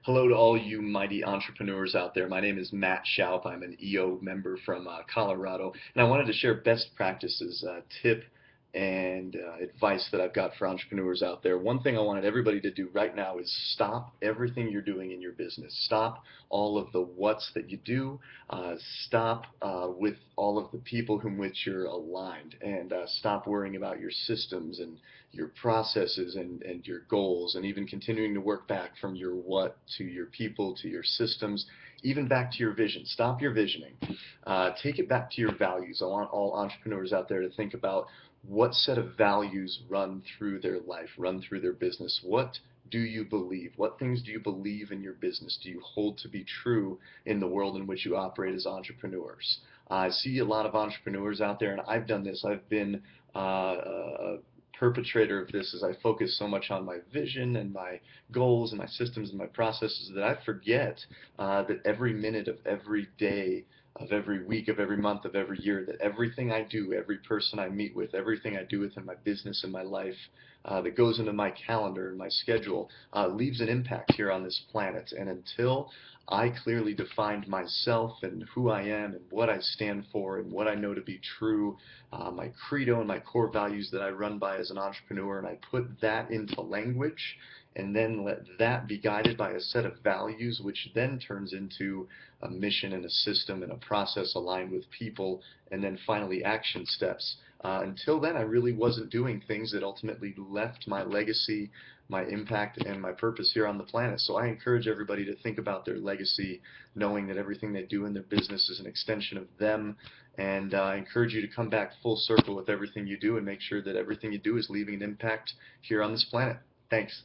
Hello to all you mighty entrepreneurs out there. My name is Matt Schaup. I'm an EO member from Colorado, and I wanted to share best practices, tip, and advice that I've got for entrepreneurs out there. One thing I wanted everybody to do right now is stop everything you're doing in your business. Stop all of the what's that you do. Stop with all of the people whom which you're aligned, and stop worrying about your systems and your processes and your goals, and even continuing to work back from your what to your people to your systems, even back to your vision. Stop your visioning. Take it back to your values. I want all entrepreneurs out there to think about what set of values run through their life, run through their business. What do you believe? What things do you believe in your business? Do you hold to be true in the world in which you operate as entrepreneurs? I see a lot of entrepreneurs out there, and I've done this. I've been a perpetrator of this as I focus so much on my vision and my goals and my systems and my processes that I forget that every minute of every day, of every week, of every month, of every year, that everything I do, every person I meet with, everything I do within my business and my life that goes into my calendar and my schedule leaves an impact here on this planet. And until I clearly defined myself and who I am and what I stand for and what I know to be true, my credo and my core values that I run by as an entrepreneur, and I put that into language and then let that be guided by a set of values, which then turns into a mission and a system and a process aligned with people, and then finally action steps. Until then, I really wasn't doing things that ultimately left my legacy, my impact, and my purpose here on the planet. So I encourage everybody to think about their legacy, knowing that everything they do in their business is an extension of them. And I encourage you to come back full circle with everything you do and make sure that everything you do is leaving an impact here on this planet. Thanks.